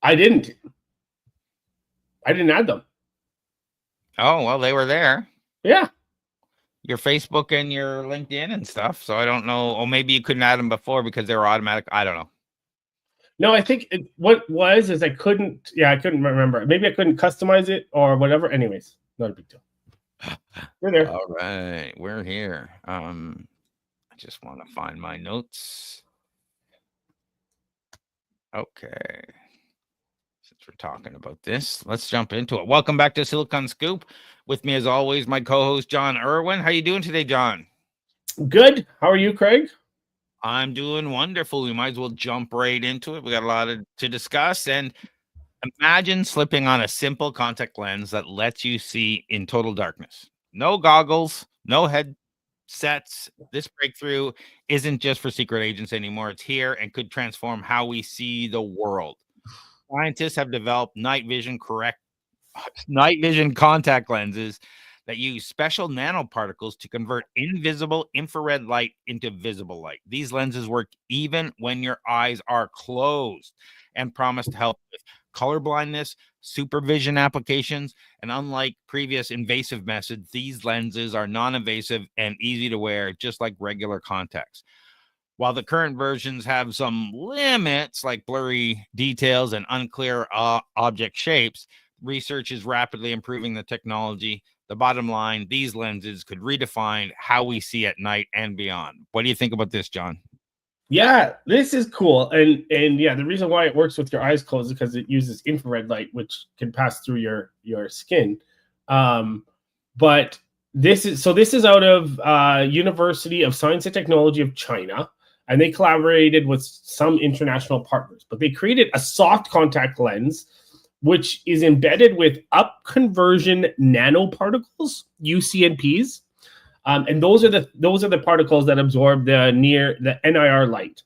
I didn't. I didn't add them. Oh, well, they were there. Yeah. Your Facebook and your LinkedIn and stuff. So I don't know. Or maybe you couldn't add them before because they were automatic. I don't know. No, I think what was is I couldn't. Yeah, I couldn't remember. Maybe I couldn't customize it or whatever. Anyways, not a big deal. We're there. All right, we're here. I just want to find my notes. Okay. Since we're talking about this, let's jump into it. Welcome back to Silicon Scoop. With me, as always, my co-host John Irwin. How you doing today, John? Good. How are you, Craig? I'm doing wonderful. We might as well jump right into it. We got a lot to discuss. And imagine slipping on a simple contact lens that lets you see in total darkness. No goggles, no headsets. This breakthrough isn't just for secret agents anymore. It's here and could transform how we see the world. Scientists have developed night vision contact lenses that use special nanoparticles to convert invisible infrared light into visible light. These lenses work even when your eyes are closed and promise to help with color blindness, supervision applications, and unlike previous invasive methods, these lenses are non-invasive and easy to wear, just like regular contacts. While the current versions have some limits like blurry details and unclear object shapes, research is rapidly improving the technology. The bottom line, these lenses could redefine how we see at night and beyond. What do you think about this, John? Yeah, this is cool. And yeah, the reason why it works with your eyes closed is because it uses infrared light, which can pass through your skin. But this is out of University of Science and Technology of China, and they collaborated with some international partners. But they created a soft contact lens, which is embedded with up conversion nanoparticles, UCNPs. And those are the particles that absorb the NIR light,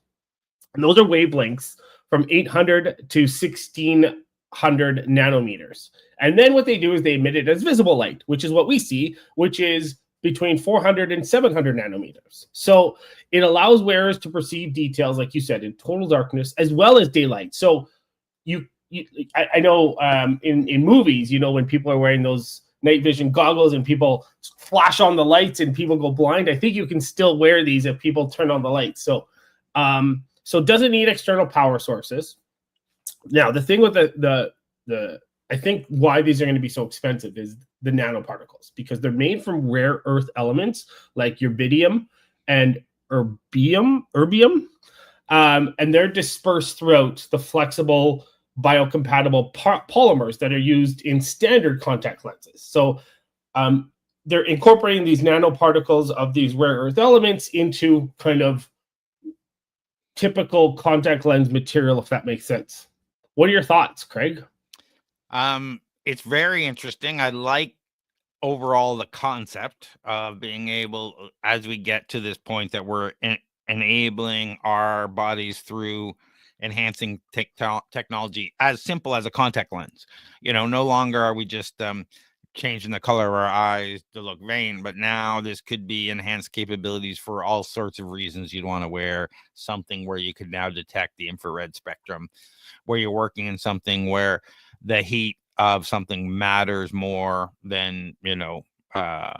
and those are wavelengths from 800 to 1600 nanometers. And then what they do is they emit it as visible light, which is what we see, which is between 400 and 700 nanometers. So it allows wearers to perceive details, like you said, in total darkness as well as daylight. So I know in movies, when people are wearing those night vision goggles and people flash on the lights and people go blind, I think you can still wear these if people turn on the lights. So it doesn't need external power sources. Now, the thing with the I think why these are going to be so expensive is the nanoparticles, because they're made from rare earth elements like urbidium and erbium, and they're dispersed throughout the flexible biocompatible polymers that are used in standard contact lenses. So they're incorporating these nanoparticles of these rare earth elements into kind of typical contact lens material, if that makes sense. What are your thoughts, Craig? It's very interesting. I like overall the concept of being able, as we get to this point, that we're enabling our bodies through enhancing technology as simple as a contact lens. No longer are we just changing the color of our eyes to look vain, but now this could be enhanced capabilities for all sorts of reasons. You'd want to wear something where you could now detect the infrared spectrum, where you're working in something where the heat of something matters more than, I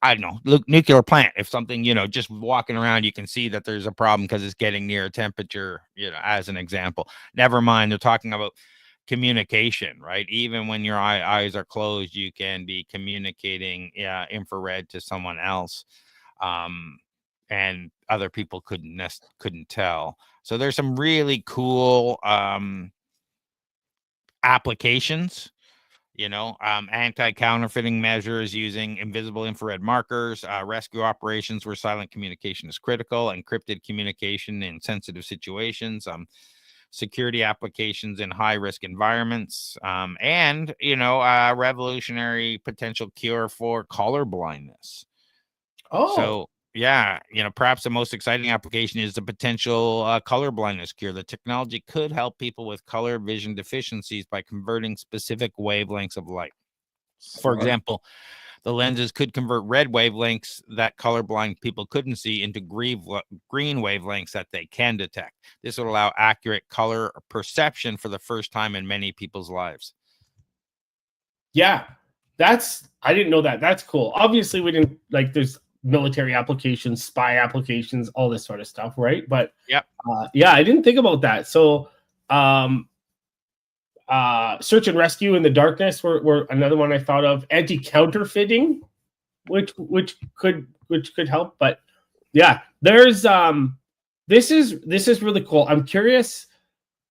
don't know, look, nuclear plant. If something, just walking around, you can see that there's a problem because it's getting near a temperature, as an example. Never mind, they're talking about communication, right? Even when your eyes are closed, you can be communicating infrared to someone else, and other people couldn't tell. So there's some really cool applications, anti-counterfeiting measures using invisible infrared markers, rescue operations where silent communication is critical, encrypted communication in sensitive situations, security applications in high-risk environments, and, a revolutionary potential cure for color blindness. Oh. So, yeah, perhaps the most exciting application is the potential color blindness cure. The technology could help people with color vision deficiencies by converting specific wavelengths of light. For example, The lenses could convert red wavelengths that colorblind people couldn't see into green wavelengths that they can detect. This would allow accurate color perception for the first time in many people's lives. Yeah, I didn't know that. That's cool. Obviously, we didn't like. There's military applications, spy applications, all this sort of stuff, right? But yep. Yeah, I didn't think about that. So, search and rescue in the darkness were another one I thought of. Anti-counterfeiting, which could help. But yeah, there's this is really cool. I'm curious.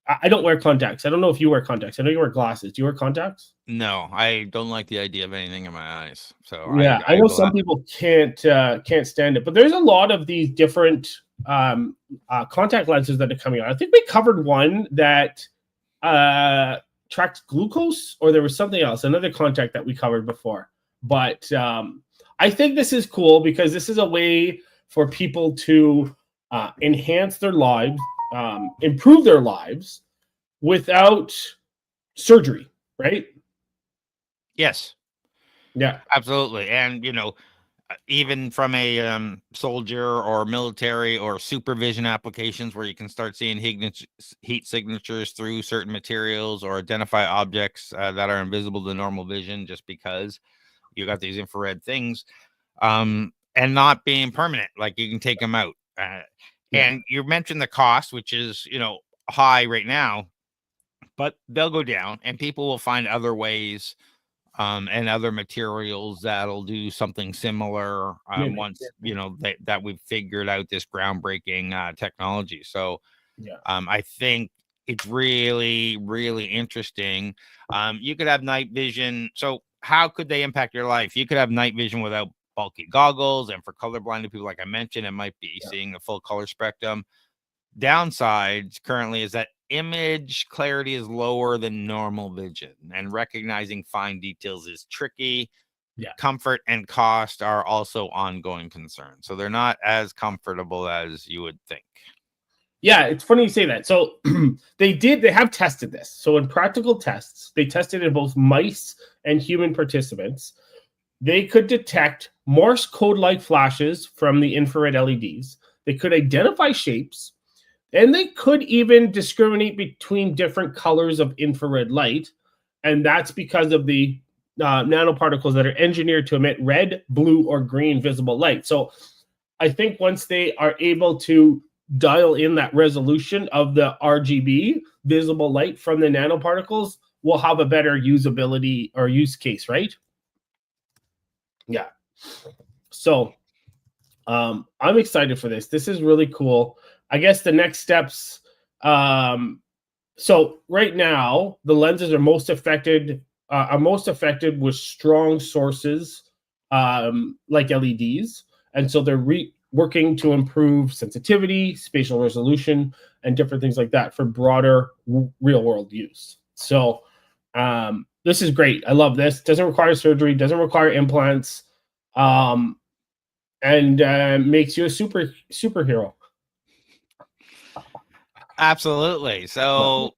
I don't wear contacts. I don't know if you wear contacts. I know you wear glasses. Do you wear contacts? No, I don't like the idea of anything in my eyes. So yeah, I know some people can't stand it, but there's a lot of these different contact lenses that are coming out. I think we covered one that tracks glucose, or there was something else, another contact that we covered before. But I think this is cool because this is a way for people to enhance their lives, improve their lives without surgery, right? Yes. Yeah, absolutely. And even from a soldier or military or supervision applications where you can start seeing heat signatures through certain materials or identify objects that are invisible to normal vision just because you got these infrared things, and not being permanent, like you can take them out. And you mentioned the cost, which is high right now, but they'll go down and people will find other ways and other materials that'll do something similar once that we've figured out this groundbreaking technology. So I think it's really, really interesting. You could have night vision. So how could they impact your life? You could have night vision without bulky goggles, and for colorblind people, like I mentioned, it might be seeing the full color spectrum. Downsides currently is that image clarity is lower than normal vision, and recognizing fine details is tricky. Comfort and cost are also ongoing concerns, so they're not as comfortable as you would think. Yeah, it's funny you say that. So they have tested this. So in practical tests, they tested in both mice and human participants. They could detect Morse code-like flashes from the infrared LEDs. They could identify shapes. And they could even discriminate between different colors of infrared light. And that's because of the nanoparticles that are engineered to emit red, blue, or green visible light. So I think once they are able to dial in that resolution of the RGB visible light from the nanoparticles, we'll have a better usability or use case, right? Yeah. So I'm excited for this. This is really cool. I guess the next steps. So right now, the lenses are most affected with strong sources like LEDs, and so they're working to improve sensitivity, spatial resolution, and different things like that for broader real world use. So this is great. I love this. Doesn't require surgery. Doesn't require implants. And makes you a superhero. Absolutely. So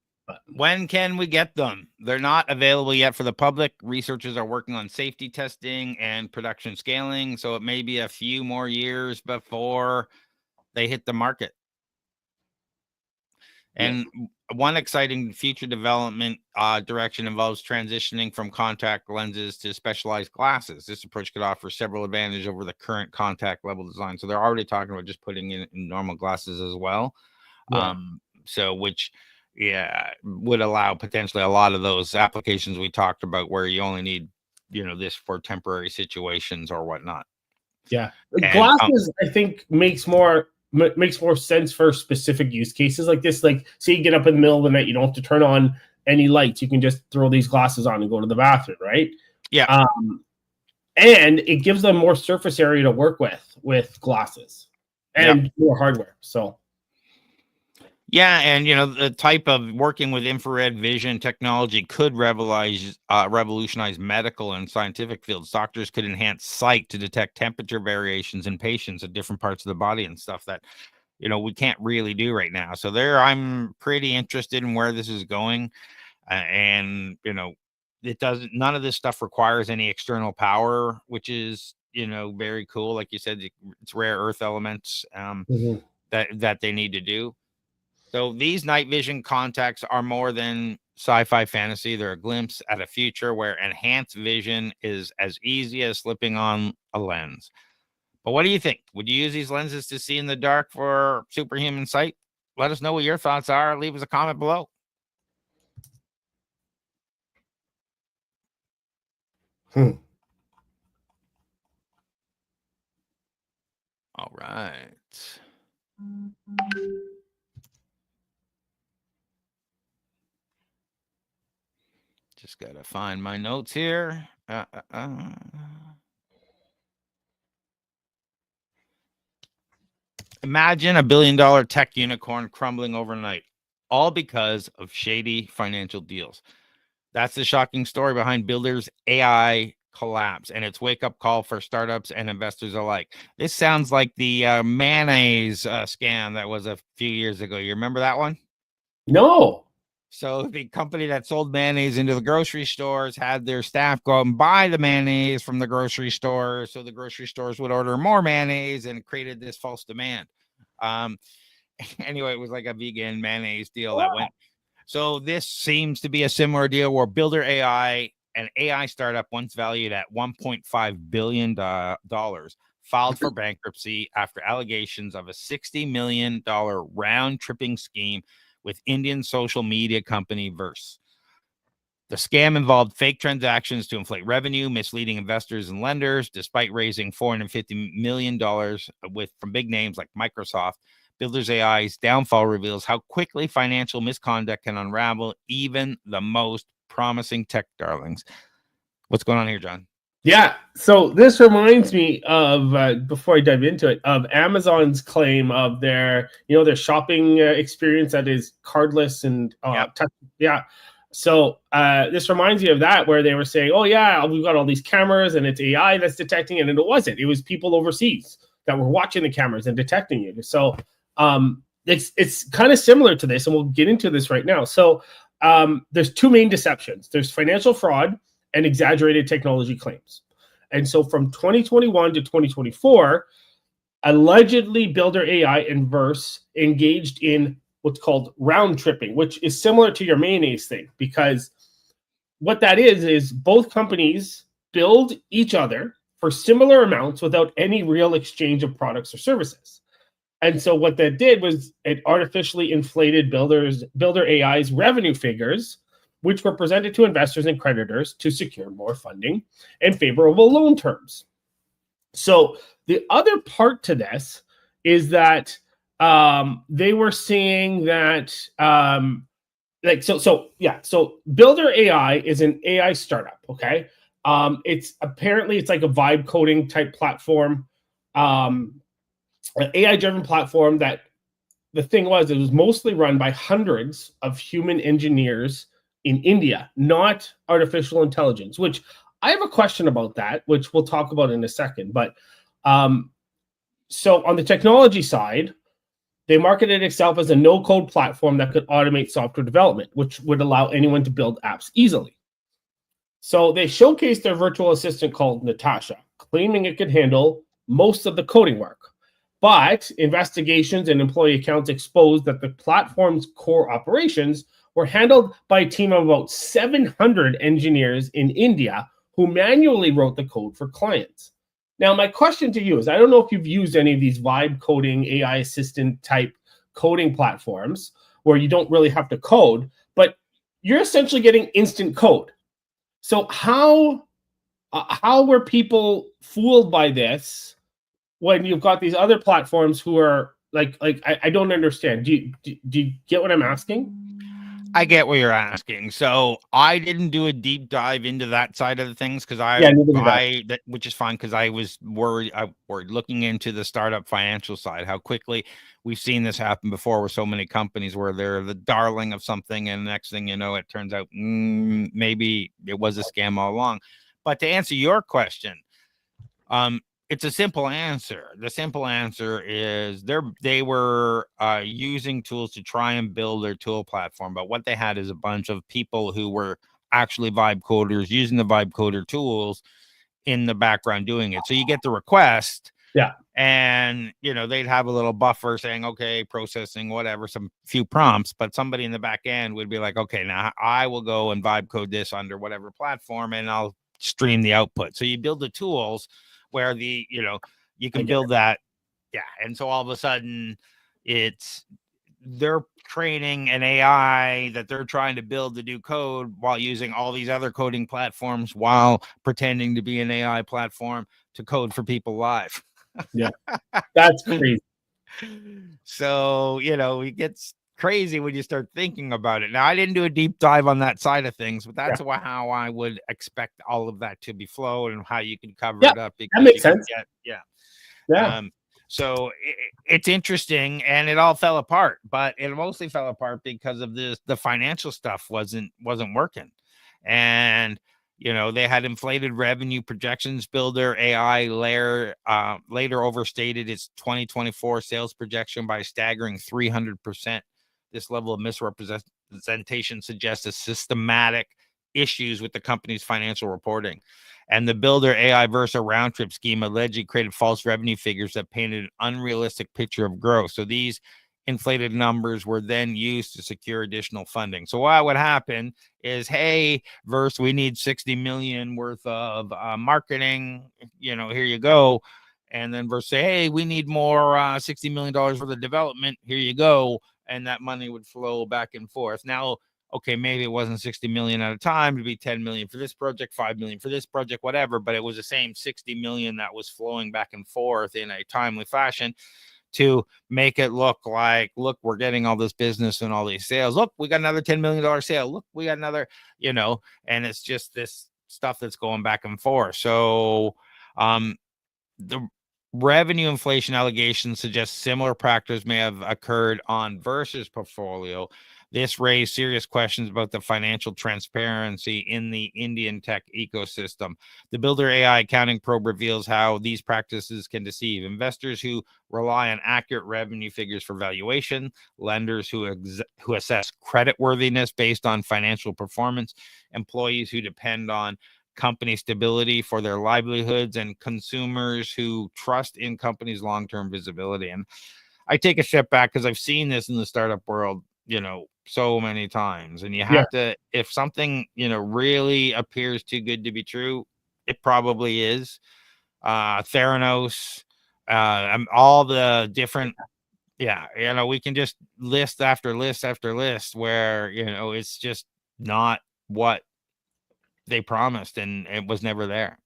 when can we get them? They're not available yet for the public. Researchers are working on safety testing and production scaling, so it may be a few more years before they hit the market. And one exciting future development direction involves transitioning from contact lenses to specialized glasses. This approach could offer several advantages over the current contact level design. So they're already talking about just putting in normal glasses as well. So which would allow potentially a lot of those applications we talked about where you only need this for temporary situations or whatnot. Glasses I think makes more sense for specific use cases like this. Like say you get up in the middle of the night, you don't have to turn on any lights, you can just throw these glasses on and go to the bathroom, right? And it gives them more surface area to work with glasses and more hardware. So and the type of working with infrared vision technology could revolutionize medical and scientific fields. Doctors could enhance sight to detect temperature variations in patients at different parts of the body and stuff that we can't really do right now. So I'm pretty interested in where this is going, and it doesn't, none of this stuff requires any external power, which is, very cool. Like you said, it's rare earth elements Mhm. that they need to do. So these night vision contacts are more than sci-fi fantasy. They're a glimpse at a future where enhanced vision is as easy as slipping on a lens. But what do you think? Would you use these lenses to see in the dark for superhuman sight? Let us know what your thoughts are. Leave us a comment below. All right. Just got to find my notes here. Imagine $1 billion tech unicorn crumbling overnight, all because of shady financial deals. That's the shocking story behind Builder's AI collapse and its wake-up call for startups and investors alike. This sounds like the mayonnaise scam that was a few years ago. You remember that one? No. So the company that sold mayonnaise into the grocery stores had their staff go out and buy the mayonnaise from the grocery store, so the grocery stores would order more mayonnaise, and it created this false demand. Anyway, it was like a vegan mayonnaise deal that went. So this seems to be a similar deal where Builder AI, an AI startup once valued at $1.5 billion, filed for bankruptcy after allegations of a $60 million round-tripping scheme with Indian social media company Verse. The scam involved fake transactions to inflate revenue, misleading investors and lenders. Despite raising $450 million from big names like Microsoft, Builder's AI's downfall reveals how quickly financial misconduct can unravel even the most promising tech darlings. What's going on here, John? Yeah, so this reminds me of before I dive into it, of Amazon's claim of their shopping experience that is cardless and yeah. So this reminds me of that, where they were saying, "Oh yeah, we've got all these cameras and it's AI that's detecting it," and it wasn't. It was people overseas that were watching the cameras and detecting it. So it's kind of similar to this, and we'll get into this right now. So there's two main deceptions. There's financial fraud and exaggerated technology claims. And so from 2021 to 2024, allegedly Builder AI and Verse engaged in what's called round tripping, which is similar to your mayonnaise thing, because what that is both companies build each other for similar amounts without any real exchange of products or services. And so what that did was it artificially inflated Builder AI's revenue figures, which were presented to investors and creditors to secure more funding and favorable loan terms. So the other part to this is that they were saying that so Builder AI is an AI startup. Okay, it's like a vibe coding type platform, an AI driven platform that the thing was, it was mostly run by hundreds of human engineers in India, not artificial intelligence, which I have a question about that, which we'll talk about in a second. But so on the technology side, they marketed itself as a no-code platform that could automate software development, which would allow anyone to build apps easily. So they showcased their virtual assistant called Natasha, claiming it could handle most of the coding work. But investigations and employee accounts exposed that the platform's core operations were handled by a team of about 700 engineers in India who manually wrote the code for clients. Now, my question to you is, I don't know if you've used any of these vibe coding, AI assistant type coding platforms where you don't really have to code, but you're essentially getting instant code. So how were people fooled by this when you've got these other platforms who are like I don't understand. Do you get what I'm asking? I get what you're asking. So I didn't do a deep dive into that side of the things because which is fine, because I was worried. Looking into the startup financial side, how quickly we've seen this happen before with so many companies where they're the darling of something, and the next thing you know, it turns out maybe it was a scam all along. But to answer your question, it's a simple answer. The simple answer is they were using tools to try and build their tool platform, but what they had is a bunch of people who were actually vibe coders using the vibe coder tools in the background doing it. So you get the request. Yeah. And, they'd have a little buffer saying, okay, processing, whatever, some few prompts, but somebody in the back end would be like, okay, now I will go and vibe code this under whatever platform and I'll stream the output. So you build the tools where you can build that. Yeah. And so all of a sudden they're training an AI that they're trying to build to do code while using all these other coding platforms while pretending to be an AI platform to code for people live. Yeah. That's crazy. So, it gets crazy when you start thinking about it. Now, I didn't do a deep dive on that side of things, but that's how I would expect all of that to be flowed and how you can cover it up. That makes sense. Yeah. So it's interesting, and it all fell apart, but it mostly fell apart because of the financial stuff wasn't working. And they had inflated revenue projections. Builder AI later overstated its 2024 sales projection by a staggering 300%. This level of misrepresentation suggests a systematic issues with the company's financial reporting. And the Builder AI Versa round trip scheme allegedly created false revenue figures that painted an unrealistic picture of growth. So these inflated numbers were then used to secure additional funding. So what would happen is, hey, Verse, we need 60 million worth of marketing. Here you go. And then Verse say, hey, we need more $60 million worth of development. Here you go. And that money would flow back and forth. Now, okay, maybe it wasn't 60 million at a time. It'd be 10 million for this project, 5 million for this project, whatever. But it was the same 60 million that was flowing back and forth in a timely fashion to make it look like, look, we're getting all this business and all these sales. Look, we got another $10 million sale. Look, we got another, and it's just this stuff that's going back and forth. So the revenue inflation allegations suggest similar practice may have occurred on Versus portfolio. This raised serious questions about the financial transparency in the Indian tech ecosystem. The Builder AI accounting probe reveals how these practices can deceive investors who rely on accurate revenue figures for valuation, lenders who assess creditworthiness based on financial performance, employees who depend on company stability for their livelihoods, and consumers who trust in companies' long-term visibility. And I take a step back because I've seen this in the startup world, so many times. And you have to, if something, really appears too good to be true, it probably is. Theranos, all the different, we can just list after list after list where, it's just not what they promised, and it was never there.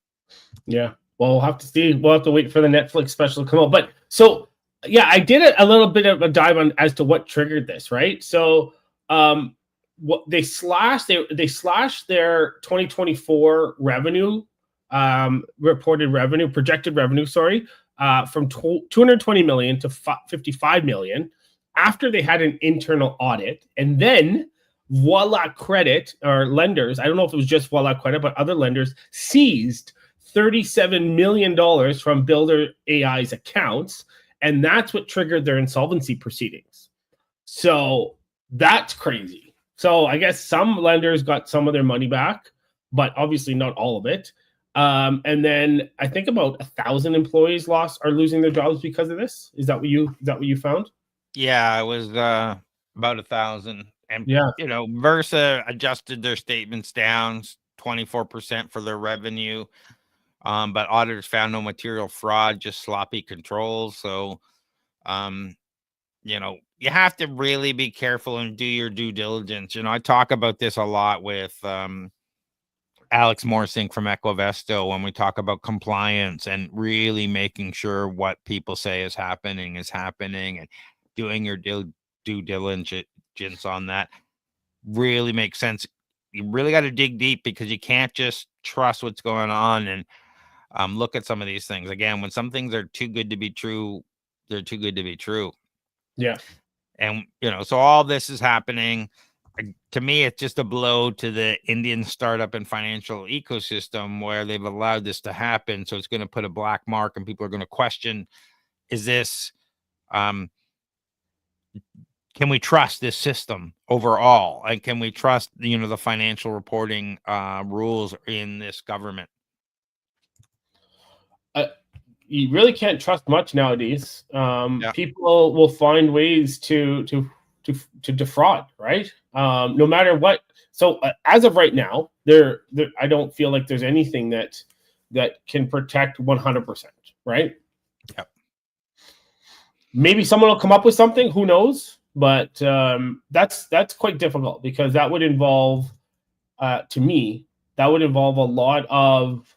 Yeah. Well, we'll have to see. We'll have to wait for the Netflix special to come out. But so, I did a little bit of a dive on as to what triggered this, right? So, what they slashed their 2024 revenue, reported revenue, projected revenue, sorry, from 220 million to 55 million after they had an internal audit, and then Voila Credit or lenders, I don't know if it was just Voila Credit, but other lenders seized $37 million from Builder AI's accounts, and that's what triggered their insolvency proceedings. So that's crazy. So I guess some lenders got some of their money back, but obviously not all of it. And then I think about 1,000 employees are losing their jobs because of this. Is that what you found? Yeah, it was about 1,000. And Versa adjusted their statements down 24% for their revenue. But auditors found no material fraud, just sloppy controls. So, you have to really be careful and do your due diligence. I talk about this a lot with Alex Morsink from Equivesto when we talk about compliance and really making sure what people say is happening and doing your due diligence on that really makes sense. You really got to dig deep because you can't just trust what's going on and look at some of these things. Again, when some things are too good to be true, they're too good to be true. Yeah. And, so all this is happening. To me, it's just a blow to the Indian startup and financial ecosystem where they've allowed this to happen. So it's going to put a black mark and people are going to question, is this can we trust this system overall? And can we trust, the financial reporting rules in this government? You really can't trust much nowadays. Yeah. People will find ways to defraud, right? No matter what. So as of right now, I don't feel like there's anything that can protect 100%, right? Yep. Maybe someone will come up with something. Who knows? But that's quite difficult, because that would involve, to me, that would involve a lot of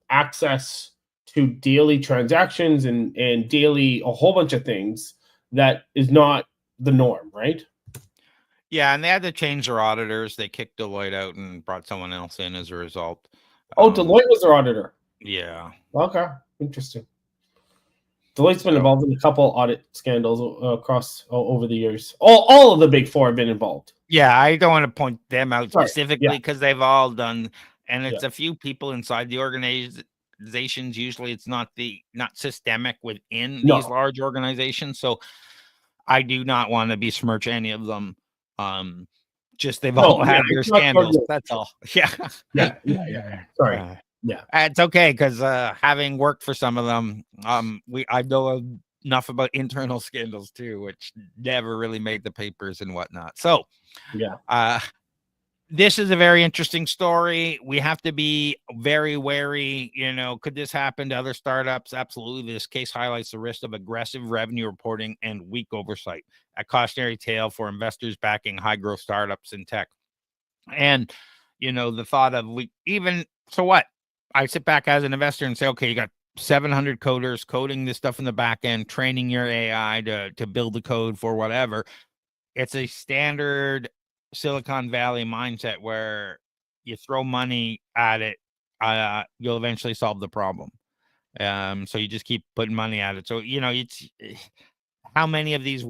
access to daily transactions and daily a whole bunch of things that is not the norm, right? Yeah, and they had to change their auditors. They kicked Deloitte out and brought someone else in as a result. Oh, Deloitte was their auditor. Yeah. Okay, interesting. Deloitte's been involved in a couple audit scandals across over the years. All of the big four have been involved. Yeah, I don't want to point them out Right. specifically because they've all done, and it's Yeah. a few people inside the organizations. Usually, it's not systemic within No. these large organizations. So, I do not want to besmirch any of them. Just they've all had their scandals. That's all. Yeah. Yeah. Sorry. Yeah, it's okay, because having worked for some of them, I know enough about internal scandals too, which never really made the papers and whatnot. So, yeah, this is a very interesting story. We have to be very wary. Could this happen to other startups? Absolutely. This case highlights the risk of aggressive revenue reporting and weak oversight, a cautionary tale for investors backing high growth startups in tech. And, the thought of so what? I sit back as an investor and say, okay, you got 700 coders coding this stuff in the back end, training your AI to build the code for whatever. It's a standard Silicon Valley mindset where you throw money at it, you'll eventually solve the problem. So you just keep putting money at it. So, it's how many of these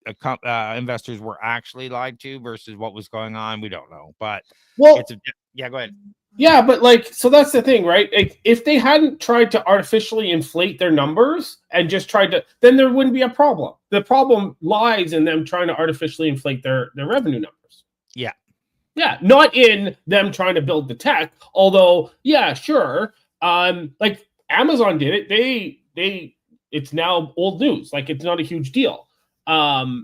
investors were actually lied to versus what was going on. We don't know, but go ahead. Yeah, but so that's the thing, right? If they hadn't tried to artificially inflate their numbers and just tried to, then there wouldn't be a problem. The problem lies in them trying to artificially inflate their revenue numbers. Yeah. Yeah, not in them trying to build the tech. Although, yeah, sure. Like Amazon did it. It's now old news. Like, it's not a huge deal. That's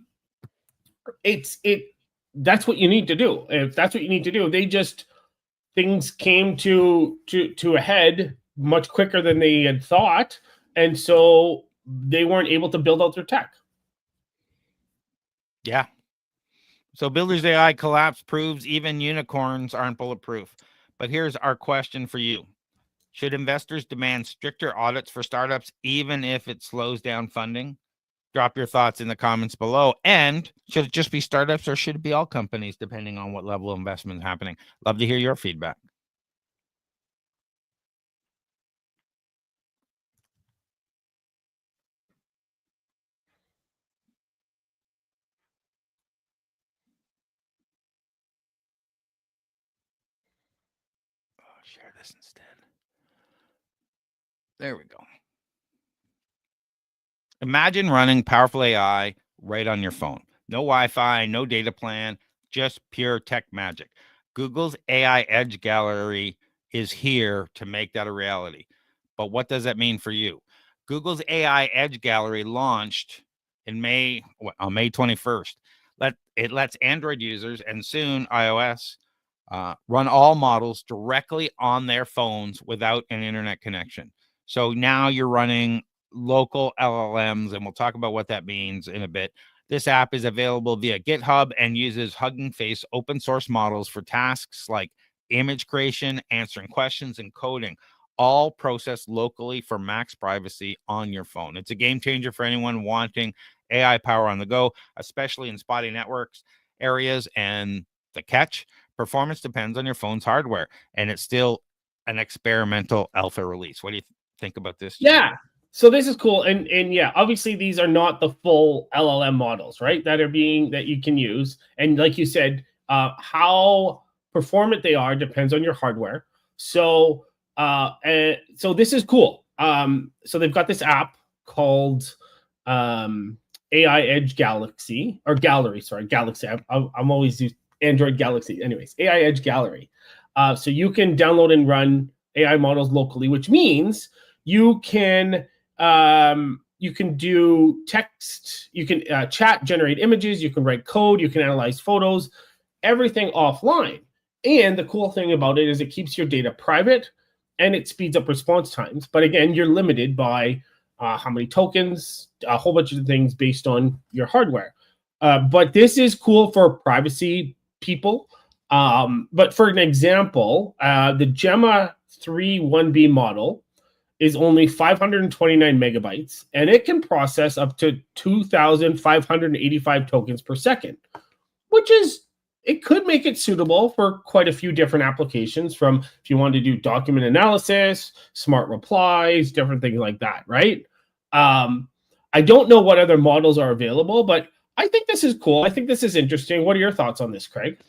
what you need to do. If that's what you need to do, things came to a head much quicker than they had thought, and so they weren't able to build out their tech. Yeah. So Builders AI collapse proves even unicorns aren't bulletproof. But here's our question for you. Should investors demand stricter audits for startups, even if it slows down funding? Drop your thoughts in the comments below. And should it just be startups, or should it be all companies, depending on what level of investment is happening? Love to hear your feedback. Share this instead. There we go. Imagine running powerful AI right on your phone. No Wi-Fi, no data plan, just pure tech magic. Google's AI Edge Gallery is here to make that a reality. But what does that mean for you? Google's AI Edge Gallery launched on May 21st. It lets Android users and soon iOS run all models directly on their phones without an internet connection. So now you're running local LLMs, and we'll talk about what that means in a bit. This app is available via GitHub and uses Hugging Face open source models for tasks like image creation, answering questions, and coding, all processed locally for max privacy on your phone. It's a game changer for anyone wanting AI power on the go, especially in spotty networks areas. And the catch: performance depends on your phone's hardware, and it's still an experimental alpha release. What do you think about this, Jim? Yeah. So this is cool. And yeah, obviously these are not the full LLM models, right? That you can use. And like you said, how performant they are depends on your hardware. So so this is cool. So they've got this app called AI Edge Galaxy or Gallery. Sorry, Galaxy. I'm always used Android Galaxy. Anyways, AI Edge Gallery. So you can download and run AI models locally, which means you can do text, you can chat, generate images, you can write code, you can analyze photos, everything offline. And the cool thing about it is it keeps your data private and it speeds up response times. But again, you're limited by how many tokens, a whole bunch of things based on your hardware. But this is cool for privacy people. But for an example, the Gemma 3 1B model is only 529 megabytes, and it can process up to 2,585 tokens per second, which is, it could make it suitable for quite a few different applications, from if you want to do document analysis, smart replies, different things like that, right? I don't know what other models are available, but I think this is cool. I think this is interesting. What are your thoughts on this, Craig?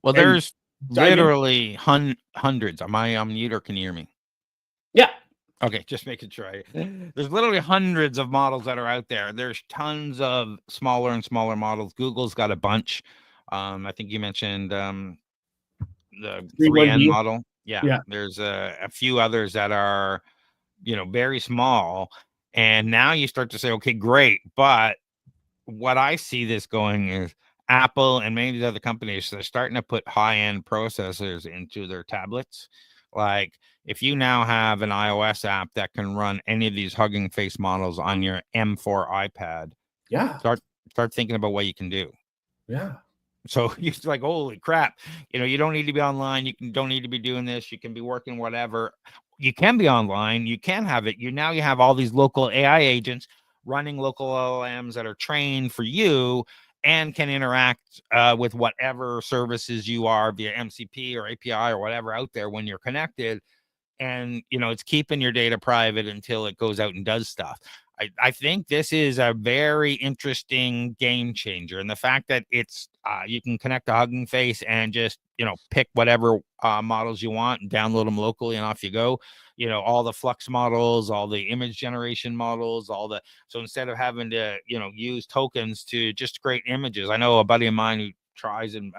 Well, there's literally hundreds. Am I on mute or can you hear me? Yeah. Okay, just making sure. There's literally hundreds of models that are out there. There's tons of smaller and smaller models. Google's got a bunch. I think you mentioned the 3N model. Yeah. There's a few others that are, very small. And now you start to say, okay, great. But what I see this going is Apple and many of these other companies, they're starting to put high-end processors into their tablets. Like if you now have an iOS app that can run any of these Hugging Face models on your M4 iPad, start thinking about what you can do. Yeah. So you're like, holy crap, you don't need to be online. Don't need to be doing this. You can be working whatever. You can be online. You can have it. You have all these local AI agents running local LLMs that are trained for you and can interact with whatever services you are via MCP or API or whatever out there when you're connected. And, it's keeping your data private until it goes out and does stuff. I think this is a very interesting game changer. And the fact that it's you can connect to Hugging Face and just, pick whatever models you want and download them locally and off you go. All the Flux models, all the image generation models, so instead of having to, use tokens to just create images. I know a buddy of mine who tries and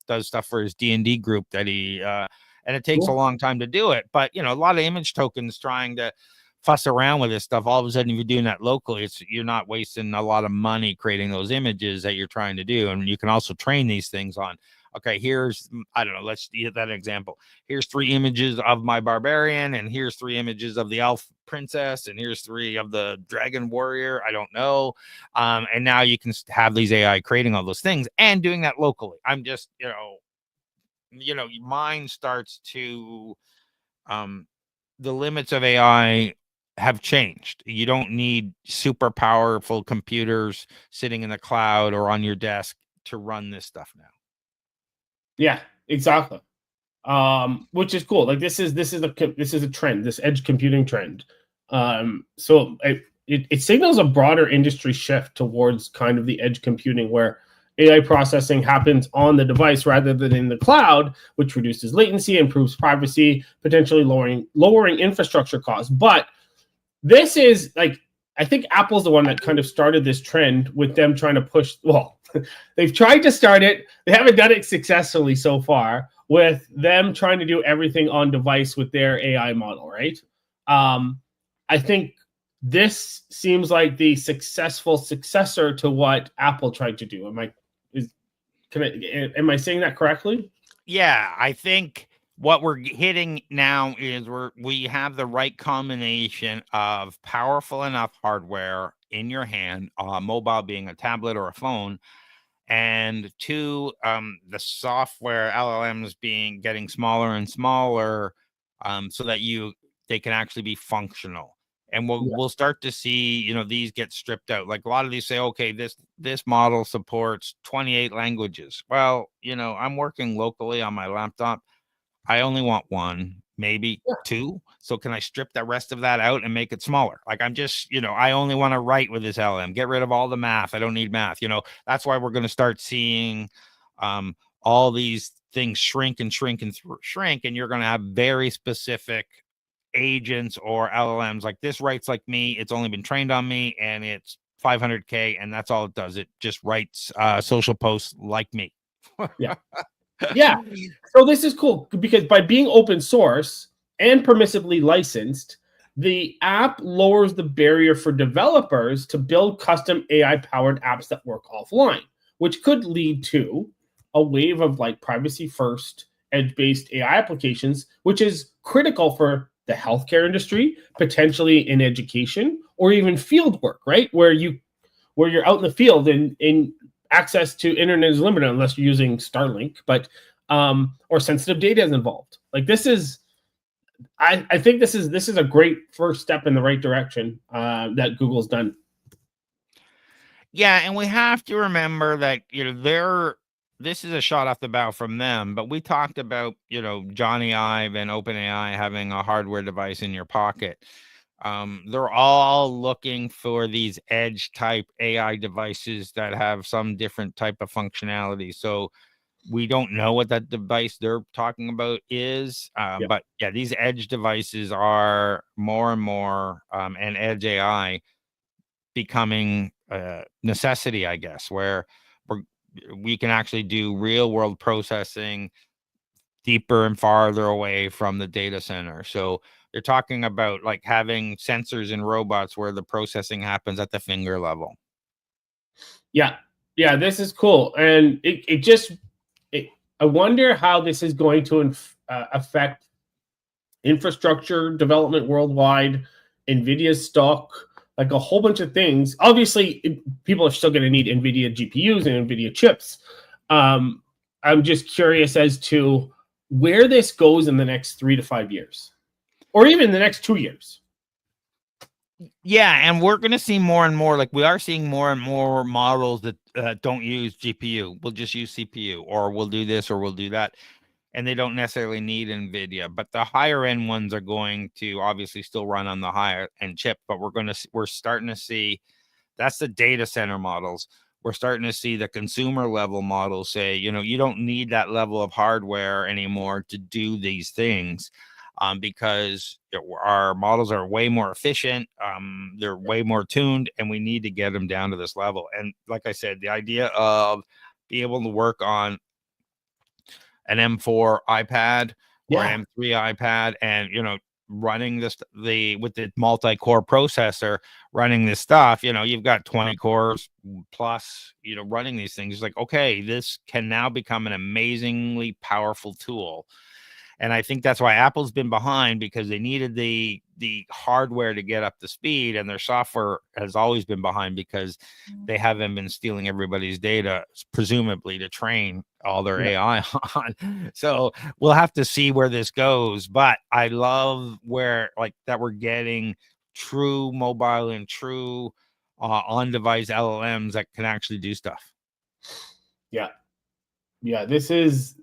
does stuff for his D&D group that he and it takes a long time to do it. But, a lot of image tokens trying to fuss around with this stuff. All of a sudden, if you're doing that locally, you're not wasting a lot of money creating those images that you're trying to do. And you can also train these things on, okay, here's, I don't know, let's use that example. Here's 3 images of my barbarian, and here's 3 images of the elf princess, and here's 3 of the dragon warrior. I don't know. And now you can have these AI creating all those things and doing that locally. I'm just, mine starts to, the limits of AI have changed. You don't need super powerful computers sitting in the cloud or on your desk to run this stuff now. Yeah, exactly. Which is cool. Like this is a trend, this edge computing trend. So it signals a broader industry shift towards kind of the edge computing, where AI processing happens on the device rather than in the cloud, which reduces latency, improves privacy, potentially lowering infrastructure costs. But this is like, I think Apple's the one that kind of started this trend with them trying to push. Well, they've tried to start it. They haven't done it successfully so far, with them trying to do everything on device with their AI model, right? I think this seems like the successful successor to what Apple tried to do. Am I saying that correctly? Yeah, I think what we're hitting now is we have the right combination of powerful enough hardware in your hand, mobile being a tablet or a phone, and 2, the software LLMs getting smaller and smaller, so that they can actually be functional. And we'll start to see, these get stripped out. Like a lot of these say, okay, this model supports 28 languages. Well, I'm working locally on my laptop. I only want 1, maybe 2. So can I strip the rest of that out and make it smaller? Like I'm just, I only want to write with this LM. Get rid of all the math. I don't need math. That's why we're going to start seeing all these things shrink and shrink and shrink. And you're going to have very specific agents or LLMs. Like this writes like me. It's only been trained on me, and it's 500K, and that's all it does. It just writes social posts like me. Yeah. Yeah. So this is cool because by being open source and permissively licensed, the app lowers the barrier for developers to build custom AI-powered apps that work offline, which could lead to a wave of like privacy-first, edge-based AI applications, which is critical for the healthcare industry, potentially in education, or even field work, right? Where you're out in the field and access to internet is limited unless you're using Starlink, but or sensitive data is involved. Like this is, I think this is a great first step in the right direction that Google's done. Yeah, and we have to remember that this is a shot off the bow from them, but we talked about Johnny Ive and OpenAI having a hardware device in your pocket. They're all looking for these edge type AI devices that have some different type of functionality. So we don't know what that device they're talking about is, but yeah, these edge devices are more and more, and edge AI becoming a necessity, I guess, where we can actually do real world processing deeper and farther away from the data center. So they're talking about like having sensors in robots where the processing happens at the finger level. Yeah, yeah, this is cool, and I wonder how this is going to affect infrastructure development worldwide, NVIDIA's stock, like a whole bunch of things. Obviously, people are still going to need NVIDIA GPUs and NVIDIA chips. I'm just curious as to where this goes in the next 3 to 5 years, or even the next 2 years. Yeah, and we're going to see more and more, like we are seeing more and more models that don't use GPU. We'll just use CPU, or we'll do this, or we'll do that. And they don't necessarily need NVIDIA, but the higher end ones are going to obviously still run on the higher end chip, but we're starting to see, that's the data center models. We're starting to see the consumer level models say, you don't need that level of hardware anymore to do these things. Because our models are way more efficient, they're way more tuned, and we need to get them down to this level. And like I said, the idea of being able to work on an M4 iPad or an M3 iPad, and running with the multi-core processor, running this stuff, you've got 20 cores plus, running these things. It's like, okay, this can now become an amazingly powerful tool. And I think that's why Apple's been behind, because they needed the hardware to get up to speed, and their software has always been behind because they haven't been stealing everybody's data, presumably to train all their AI on. So we'll have to see where this goes. But I love where that we're getting true mobile and true on-device LLMs that can actually do stuff. Yeah. This is.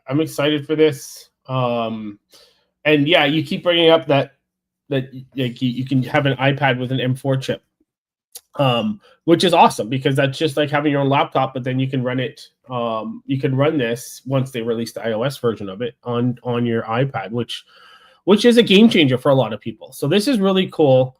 I'm excited for this. And yeah, you keep bringing up that like you can have an iPad with an M4 chip, which is awesome because that's just like having your own laptop, but then you can run it. You can run this once they release the iOS version of it on your iPad, which is a game changer for a lot of people. So this is really cool.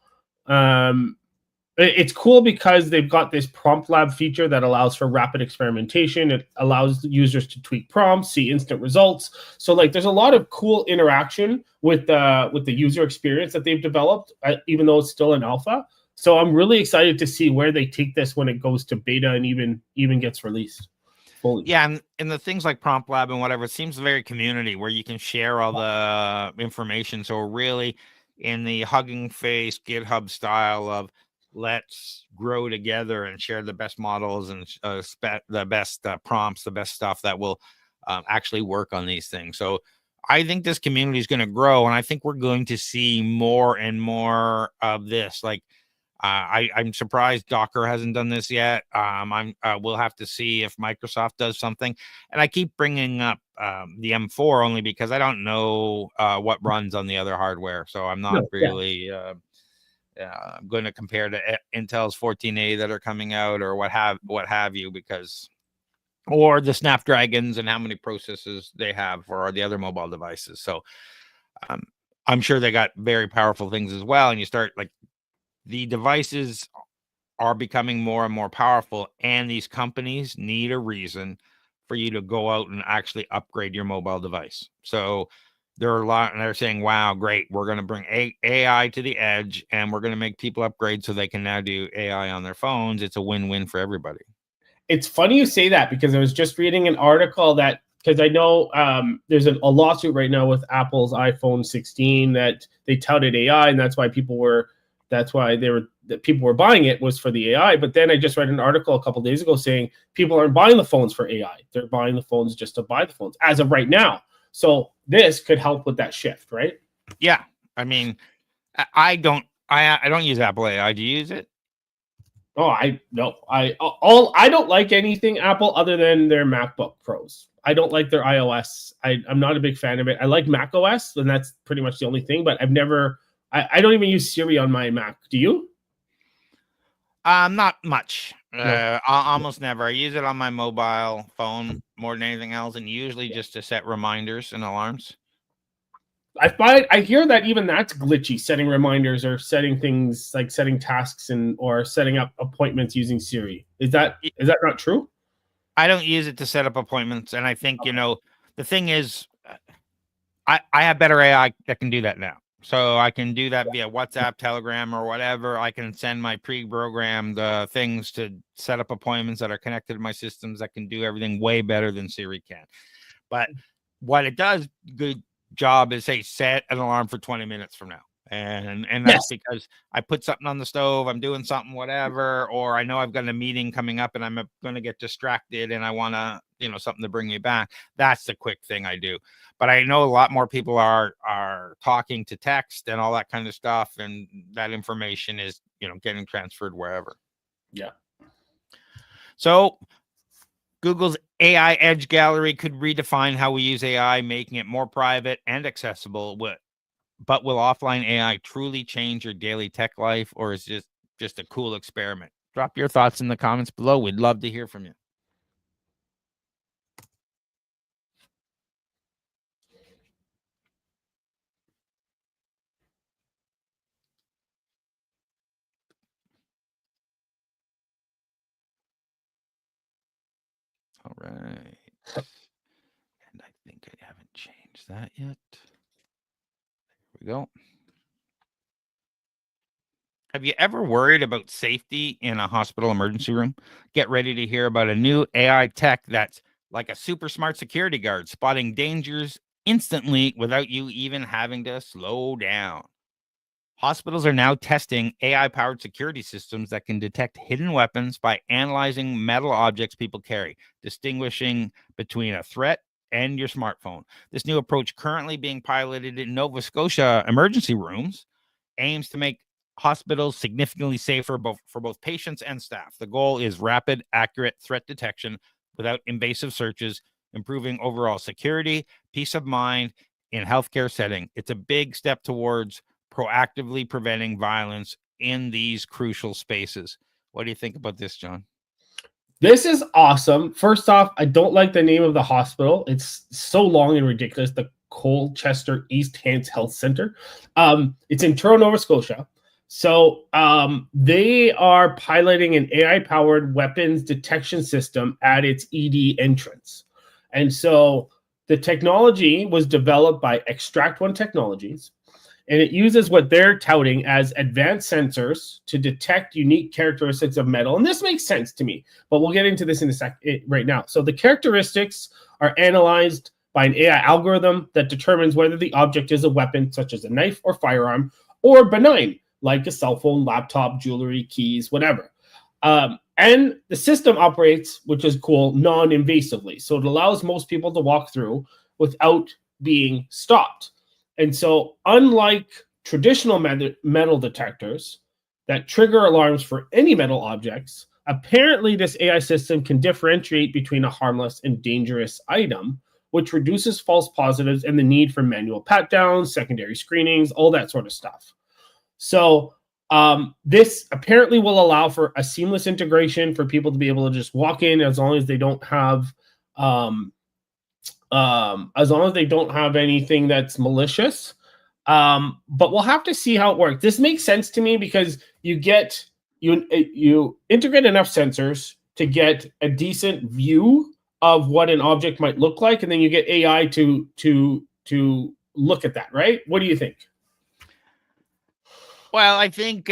It's cool because they've got this prompt lab feature that allows for rapid experimentation. It allows users to tweak prompts, see instant results. So there's a lot of cool interaction with the user experience that they've developed, even though it's still in alpha. So I'm really excited to see where they take this when it goes to beta and even gets released fully. Yeah, and the things like Prompt Lab and whatever, it seems very community where you can share all the information. So really in the Hugging Face GitHub style of let's grow together and share the best models and the best prompts, the best stuff that will actually work on these things. So I think this community is going to grow, and I think we're going to see more and more of this. I'm surprised Docker hasn't done this yet. We'll have to see if Microsoft does something. And I keep bringing up the M4 only because I don't know what runs on the other hardware. So I'm not really I'm going to compare to Intel's 14A that are coming out or what have you, because or the Snapdragons and how many processors they have for the other mobile devices. So I'm sure they got very powerful things as well. And you start the devices are becoming more and more powerful, and these companies need a reason for you to go out and actually upgrade your mobile device. So there are a lot, and they're saying, wow, great, we're going to bring AI to the edge, and we're going to make people upgrade so they can now do AI on their phones. It's a win-win for everybody. It's funny you say that, because I was just reading an article that, because I know there's a lawsuit right now with Apple's iPhone 16 that they touted AI, and that's why people were buying it, was for the AI. But then I just read an article a couple days ago saying people aren't buying the phones for AI; they're buying the phones just to buy the phones as of right now. So this could help with that shift, right? Yeah, I mean, I don't use Apple AI. Do you use it? Oh, I don't like anything Apple other than their MacBook Pros. I don't like their iOS. I'm not a big fan of it. I like Mac OS, and that's pretty much the only thing. But I don't even use Siri on my Mac. Do you? Not much. No. Almost never. I use it on my mobile phone more than anything else, and usually just to set reminders and alarms. I hear that even that's glitchy, setting reminders or setting things like setting tasks or setting up appointments using Siri. Is that not true? I don't use it to set up appointments, and I think the thing is, I have better AI that can do that now. So I can do that via WhatsApp, Telegram, or whatever. I can send my pre-programmed things to set up appointments that are connected to my systems that can do everything way better than Siri can. But what it does, good job, is say set an alarm for 20 minutes from now. And that's because I put something on the stove, I'm doing something, whatever, or I know I've got a meeting coming up and I'm going to get distracted and I want to, something to bring me back. That's the quick thing I do. But I know a lot more people are talking to text and all that kind of stuff, and that information is, getting transferred wherever. Yeah. So Google's AI Edge Gallery could redefine how we use AI, making it more private and accessible. But will offline AI truly change your daily tech life, or is it just a cool experiment? Drop your thoughts in the comments below. We'd love to hear from you. All right. And I think I haven't changed that yet. There we go. Have you ever worried about safety in a hospital emergency room? Get ready to hear about a new AI tech that's like a super smart security guard, spotting dangers instantly without you even having to slow down. Hospitals are now testing AI-powered security systems that can detect hidden weapons by analyzing metal objects people carry, distinguishing between a threat and your smartphone. This new approach, currently being piloted in Nova Scotia emergency rooms, aims to make hospitals significantly safer for both patients and staff. The goal is rapid, accurate threat detection without invasive searches, improving overall security, peace of mind in healthcare setting. It's a big step towards proactively preventing violence in these crucial spaces. What do you think about this, John? This is awesome. First off, I don't like the name of the hospital. It's so long and ridiculous. The Colchester East Hants Health Center. It's in Toronto, Nova Scotia. So they are piloting an AI-powered weapons detection system at its ED entrance. And so the technology was developed by Extract One Technologies, and it uses what they're touting as advanced sensors to detect unique characteristics of metal. And this makes sense to me, but we'll get into this in a sec right now. So the characteristics are analyzed by an AI algorithm that determines whether the object is a weapon, such as a knife or firearm, or benign, like a cell phone, laptop, jewelry, keys, whatever. And the system operates, which is cool, non-invasively. So it allows most people to walk through without being stopped. And so unlike traditional metal detectors that trigger alarms for any metal objects, apparently this AI system can differentiate between a harmless and dangerous item, which reduces false positives and the need for manual pat-downs, secondary screenings, all that sort of stuff. So this apparently will allow for a seamless integration for people to be able to just walk in as long as they don't have anything that's malicious. But we'll have to see how it works. This makes sense to me because you get you integrate enough sensors to get a decent view of what an object might look like, and then you get AI to look at that, right? What do you think? Well, I think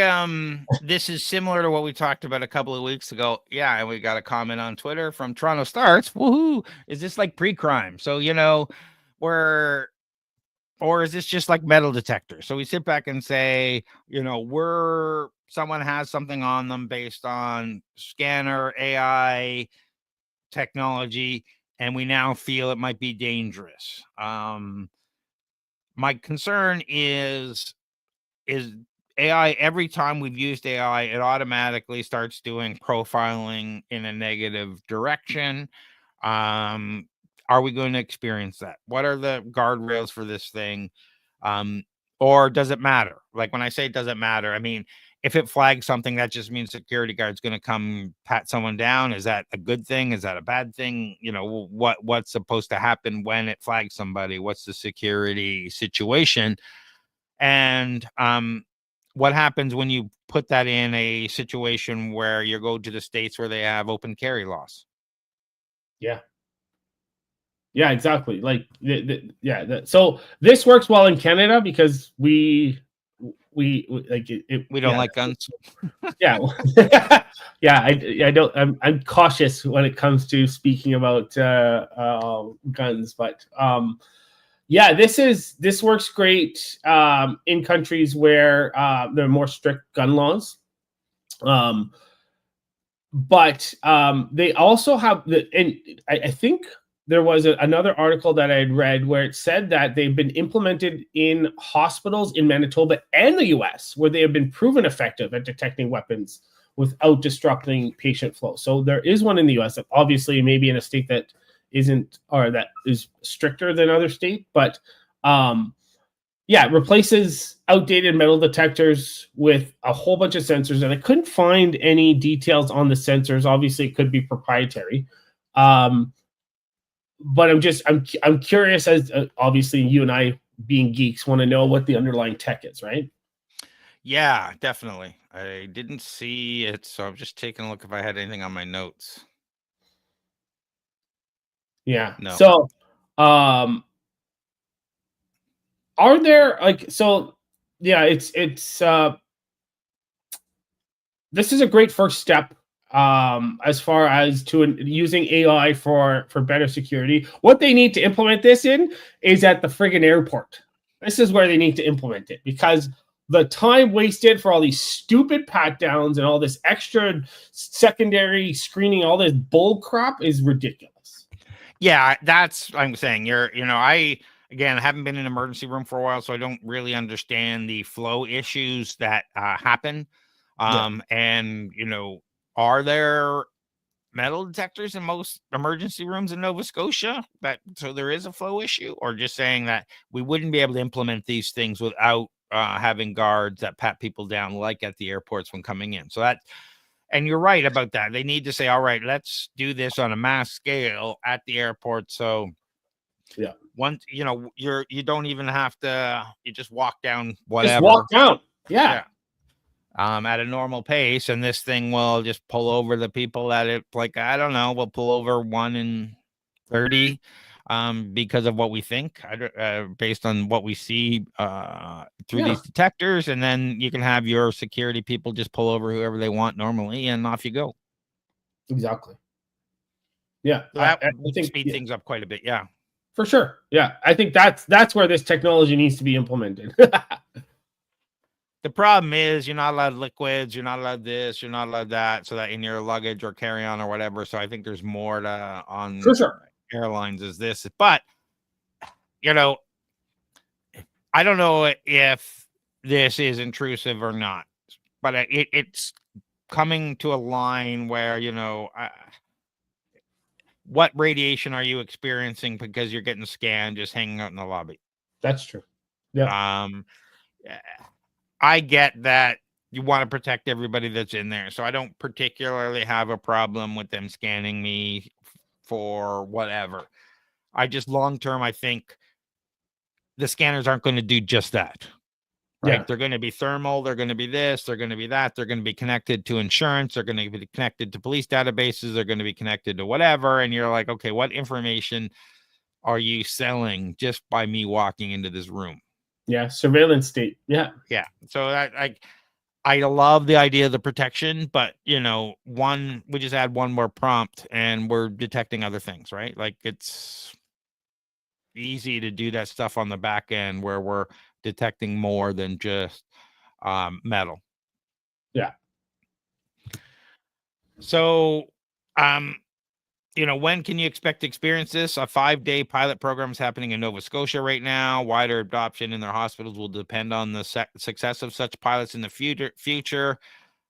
this is similar to what we talked about a couple of weeks ago. Yeah, and we got a comment on Twitter from Toronto Starts. Woohoo! Is this like pre-crime? So we're or is this just like metal detector? So we sit back and say, someone has something on them based on scanner AI technology, and we now feel it might be dangerous. My concern is AI, every time we've used AI, it automatically starts doing profiling in a negative direction. Are we going to experience that? What are the guardrails for this thing? Or does it matter? Like when I say it doesn't matter, I mean, if it flags something, that just means security guard's going to come pat someone down. Is that a good thing? Is that a bad thing? What's supposed to happen when it flags somebody? What's the security situation? And what happens when you put that in a situation where you go to the states where they have open carry laws? Yeah. Yeah, exactly. Like, so this works well in Canada because we like it We don't like guns. Yeah, yeah. I don't. I'm cautious when it comes to speaking about guns, but yeah, this works great in countries where there are more strict gun laws. But they also have and I think there was another article that I had read where it said that they've been implemented in hospitals in Manitoba and the US, where they have been proven effective at detecting weapons without disrupting patient flow. So there is one in the US, obviously maybe in a state that isn't, or that is stricter than other state, but yeah, it replaces outdated metal detectors with a whole bunch of sensors, and I couldn't find any details on the sensors. Obviously, it could be proprietary, but I'm curious, as obviously you and I, being geeks, want to know what the underlying tech is, right? Yeah, definitely. I didn't see it, so I'm just taking a look if I had anything on my notes. Yeah. No. So, are there yeah, it's this is a great first step as far as to using AI for better security. What they need to implement this in is at the friggin' airport. This is where they need to implement it, because the time wasted for all these stupid pat downs and all this extra secondary screening, all this bull crap is ridiculous. Yeah, that's what I'm saying. I haven't been in an emergency room for a while, so I don't really understand the flow issues that happen. Yeah. And are there metal detectors in most emergency rooms in Nova Scotia, so there is a flow issue, or just saying that we wouldn't be able to implement these things without having guards that pat people down like at the airports when coming in? So and you're right about that. They need to say, all right, let's do this on a mass scale at the airport. So Yeah. once you don't even have to, you just walk down Just walk whatever. down. Yeah. At a normal pace, and this thing will just pull over the people that it, like, I don't know, we'll pull over 1 in 30 because of what we think, based on what we see through these detectors, and then you can have your security people just pull over whoever they want normally, and off you go. Exactly. Yeah, so that would speed things up quite a bit. Yeah, for sure. Yeah, I think that's where this technology needs to be implemented. the problem is you're not allowed liquids, you're not allowed this, you're not allowed that, so that in your luggage or carry-on or whatever. So I think there's more to on For sure. airlines is this, but I don't know if this is intrusive or not, but it's coming to a line where what radiation are you experiencing because you're getting scanned just hanging out in the lobby? That's true. Yeah. I get that you want to protect everybody that's in there, so I don't particularly have a problem with them scanning me for whatever. I just long term, I think the scanners aren't going to do just that. right? Yeah. They're going to be thermal, they're going to be this, they're going to be that, they're going to be connected to insurance, they're going to be connected to police databases, they're going to be connected to whatever. And you're like, okay, what information are you selling just by me walking into this room? Yeah. Surveillance state. Yeah. Yeah. So I love the idea of the protection, but we just add one more prompt and we're detecting other things, right? Like it's easy to do that stuff on the back end where we're detecting more than just metal. Yeah. So, when can you expect to experience this? A 5-day pilot program is happening in Nova Scotia right now. Wider adoption in their hospitals will depend on the success of such pilots in the future.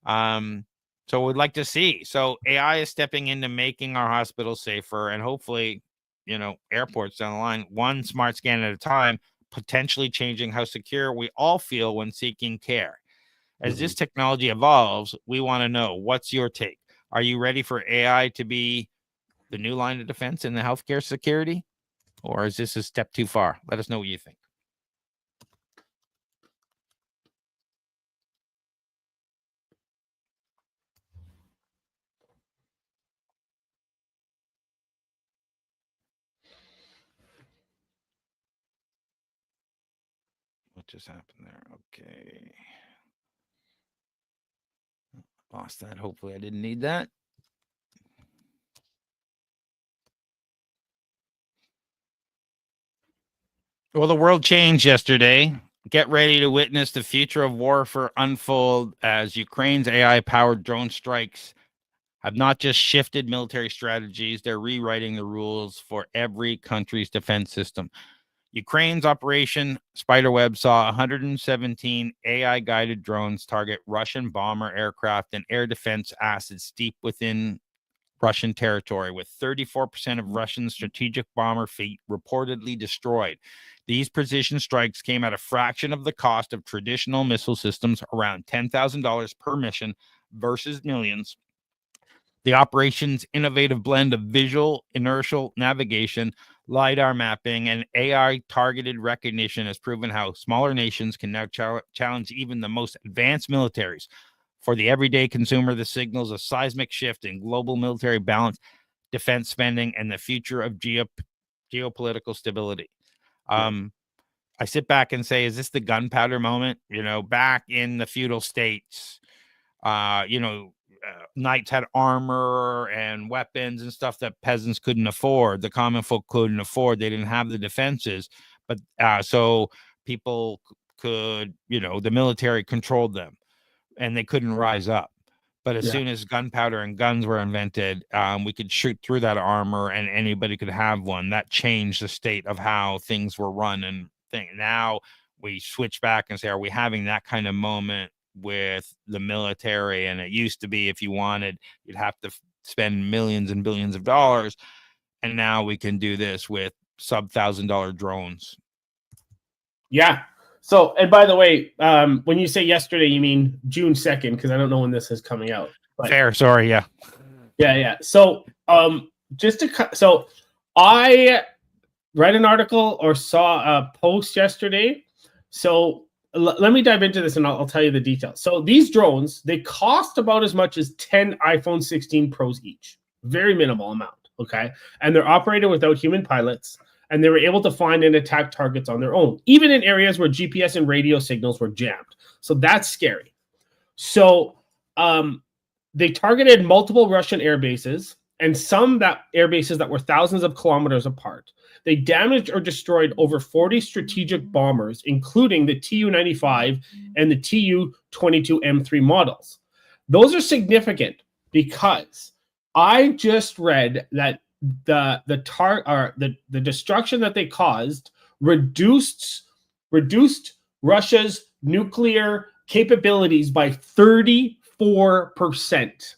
So we'd like to see. So AI is stepping into making our hospitals safer and hopefully, airports down the line, one smart scan at a time, potentially changing how secure we all feel when seeking care. As this technology evolves, we want to know, what's your take? Are you ready for AI to be the new line of defense in the healthcare security? Or is this a step too far? Let us know what you think. What just happened there? Okay. Lost that. Hopefully I didn't need that. Well, the world changed yesterday. Get ready to witness the future of warfare unfold as Ukraine's AI-powered drone strikes have not just shifted military strategies, they're rewriting the rules for every country's defense system. Ukraine's Operation Spiderweb saw 117 AI-guided drones target Russian bomber aircraft and air defense assets deep within Russian territory, with 34% of Russian strategic bomber fleet reportedly destroyed. These precision strikes came at a fraction of the cost of traditional missile systems, around $10,000 per mission versus millions. The operation's innovative blend of visual, inertial navigation, LiDAR mapping, and AI targeted recognition has proven how smaller nations can now challenge even the most advanced militaries. For the everyday consumer, this signals a seismic shift in global military balance, defense spending, and the future of geopolitical stability. I sit back and say, is this the gunpowder moment? Back in the feudal states, knights had armor and weapons and stuff that peasants couldn't afford. The common folk couldn't afford. They didn't have the defenses, but so people could, the military controlled them and they couldn't rise up. But as soon as gunpowder and guns were invented, we could shoot through that armor and anybody could have one. That changed the state of how things were run and thing. Now we switch back and say, are we having that kind of moment with the military? And it used to be, if you wanted, you'd have to spend millions and billions of dollars. And now we can do this with sub-$1,000 drones. Yeah. So, and by the way, when you say yesterday, you mean June 2nd, because I don't know when this is coming out. But fair. Sorry. Yeah. Yeah. So, so I read an article or saw a post yesterday. So let me dive into this and I'll tell you the details. So these drones, they cost about as much as 10 iPhone 16 Pros each. Very minimal amount. Okay. And they're operated without human pilots. And they were able to find and attack targets on their own, even in areas where GPS and radio signals were jammed. So that's scary. So they targeted multiple Russian air bases and some air bases that were thousands of kilometers apart. They damaged or destroyed over 40 strategic bombers, including the Tu-95 and the Tu-22M3 models. Those are significant because I just read that the destruction that they caused reduced Russia's nuclear capabilities by 34%.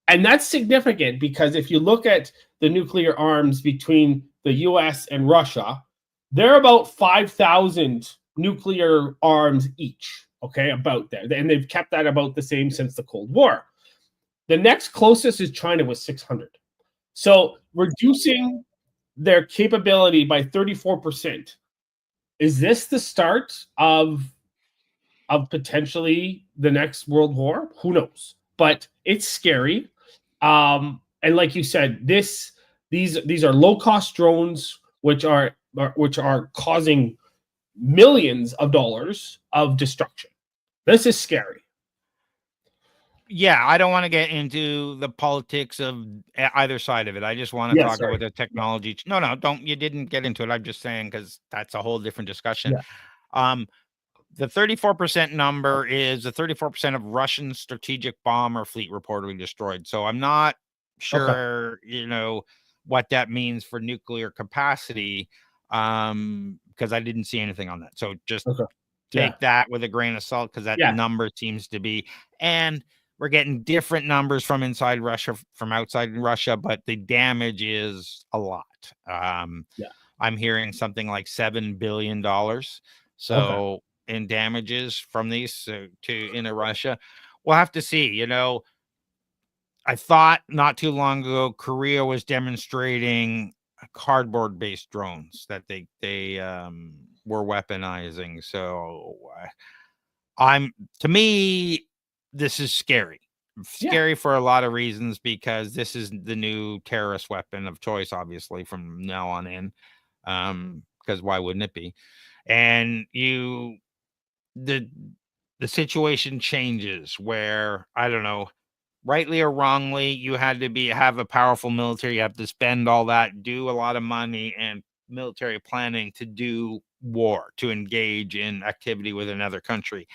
And that's significant because if you look at the nuclear arms between the US and Russia, they're about 5,000 nuclear arms each, okay, about there. And they've kept that about the same since the Cold War. The next closest is China with 600. So reducing their capability by 34%. Is this the start of of potentially the next world war. Who knows? But it's scary. And like you said, these are low cost drones which are causing millions of dollars of destruction. This is scary. Yeah, I don't want to get into the politics of either side of it. I just want to Yeah, talk sorry. about the technology. No, don't. You didn't get into it. I'm just saying because that's a whole different discussion. Yeah. The 34% number is the 34% of Russian strategic bomber fleet reportedly destroyed. So I'm not Okay. sure, what that means for nuclear capacity, because I didn't see anything on that. So just Okay. Yeah. take that with a grain of salt because that Yeah. number seems to be, and we're getting different numbers from inside Russia, from outside Russia, but the damage is a lot. Yeah. I'm hearing something like $7 billion. Okay. So in damages from these into Russia, we'll have to see. I thought not too long ago Korea was demonstrating cardboard based drones that they were weaponizing. So to me, this is scary. Yeah. Scary for a lot of reasons because this is the new terrorist weapon of choice, obviously, from now on in. Because why wouldn't it be? And the situation changes where, I don't know, rightly or wrongly, you had to have a powerful military, you have to spend all that, do a lot of money and military planning to do war, to engage in activity with another country.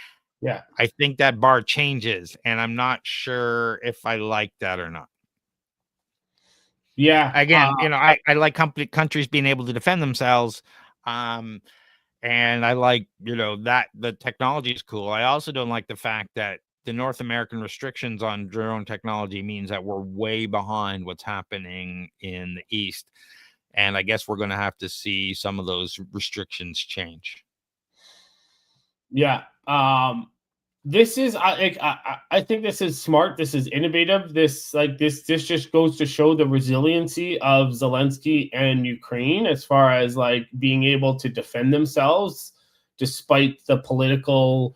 Yeah. I think that bar changes, and I'm not sure if I like that or not. Yeah. Again, I like countries being able to defend themselves. And I like, that the technology is cool. I also don't like the fact that the North American restrictions on drone technology means that we're way behind what's happening in the East. And I guess we're going to have to see some of those restrictions change. Yeah. This is I think this is smart. This is innovative. This just goes to show the resiliency of Zelensky and Ukraine as far as like being able to defend themselves despite the political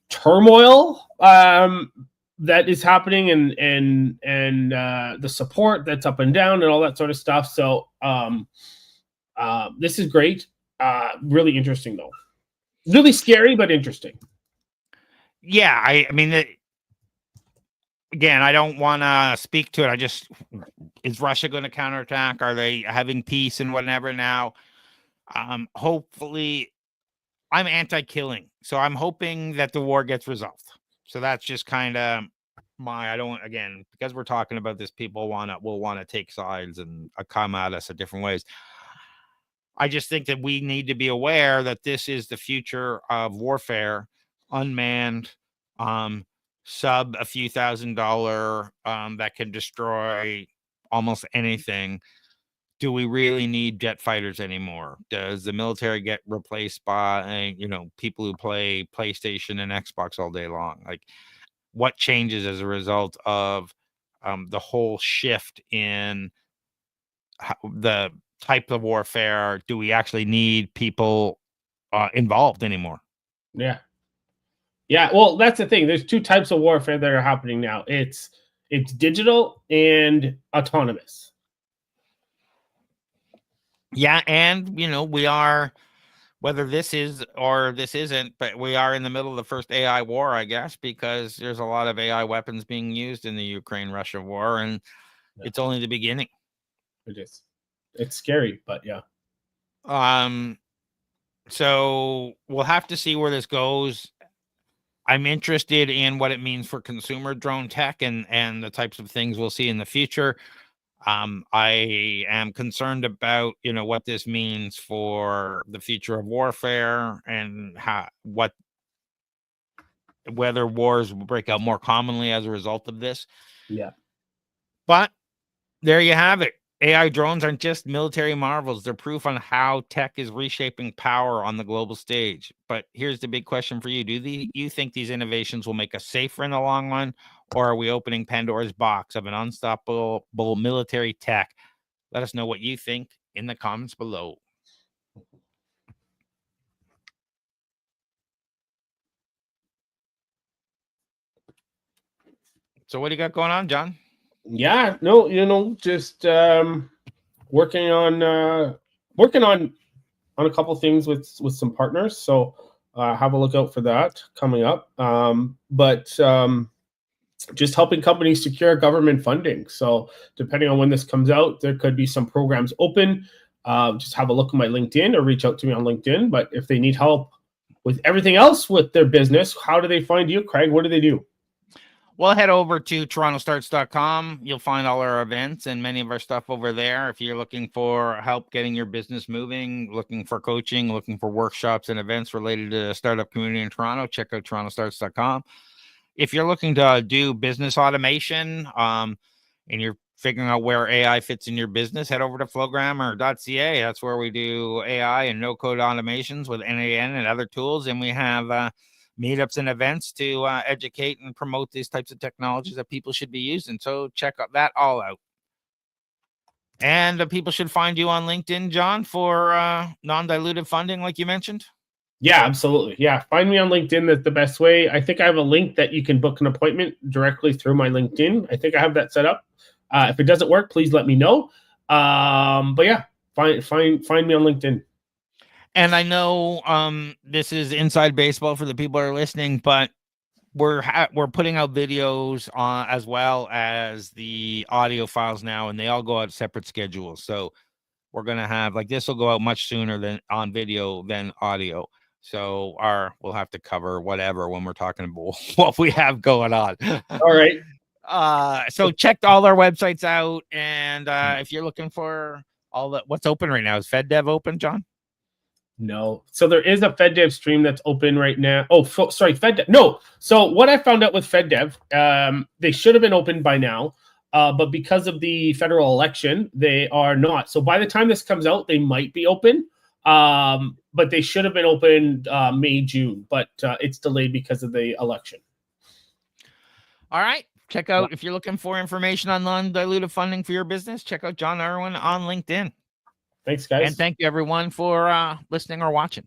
turmoil that is happening and the support that's up and down and all that sort of stuff. So this is great. Really interesting though. Really scary but interesting. Yeah, I mean, again, I don't want to speak to it. Is Russia going to counterattack? Are they having peace and whatever now? Hopefully, I'm anti-killing, so I'm hoping that the war gets resolved. So that's just kind of I don't, again, because we're talking about this, people will want to take sides and come at us in different ways. I just think that we need to be aware that this is the future of warfare, unmanned, sub a few $1,000, that can destroy almost anything. Do we really need jet fighters anymore? Does the military get replaced by, people who play PlayStation and Xbox all day long? Like, what changes as a result of the whole shift in the type of warfare? Do we actually need people involved anymore? Yeah. Yeah, well, that's the thing. There's two types of warfare that are happening now. It's digital and autonomous. Yeah, and we are, whether this is or this isn't, but we are in the middle of the first AI war, I guess, because there's a lot of AI weapons being used in the Ukraine-Russia war, and Yeah, it's only the beginning. it is. It's scary, but yeah. So we'll have to see where this goes. I'm interested in what it means for consumer drone tech and the types of things we'll see in the future. I am concerned about, what this means for the future of warfare and whether wars will break out more commonly as a result of this. Yeah. But there you have it. AI drones aren't just military marvels. They're proof on how tech is reshaping power on the global stage. But here's the big question for you. You think these innovations will make us safer in the long run, or are we opening Pandora's box of an unstoppable military tech? Let us know what you think in the comments below. So what do you got going on, John? Yeah, no, just working on a couple things with some partners. So have a look out for that coming up. But just helping companies secure government funding. So depending on when this comes out, there could be some programs open. Just have a look at my LinkedIn or reach out to me on LinkedIn. But if they need help with everything else with their business, how do they find you, Craig? What do they do? Well, head over to torontostarts.com. You'll find all our events and many of our stuff over there. If you're looking for help getting your business moving, looking for coaching, looking for workshops and events related to the startup community in Toronto, check out torontostarts.com. If you're looking to do business automation and you're figuring out where AI fits in your business, head over to flowgrammer.ca. That's where we do AI and no-code automations with NAN and other tools. And we have meetups and events to educate and promote these types of technologies that people should be using. So check that all out. And people should find you on LinkedIn, John, for non-dilutive funding, like you mentioned. Yeah, absolutely. Yeah, find me on LinkedIn. That's the best way. I think I have a link that you can book an appointment directly through my LinkedIn. I think I have that set up. If it doesn't work, please let me know. But yeah, find me on LinkedIn. And I know this is inside baseball for the people who are listening, but we're putting out videos as well as the audio files now, and they all go out separate schedules. So we're gonna have this will go out much sooner than on video than audio. So we'll have to cover whatever when we're talking about what we have going on. All right. So check all our websites out, and if you're looking for all that, what's open right now, is FedDev open, John? No. So there is a FedDev stream that's open right now. Oh, sorry, FedDev. No. So what I found out with FedDev, they should have been open by now, but because of the federal election, they are not. So by the time this comes out, they might be open, but they should have been open May, June, but it's delayed because of the election. All right. Check out, if you're looking for information on non-dilutive funding for your business, check out John Irwin on LinkedIn. Thanks, guys. And thank you, everyone, for listening or watching.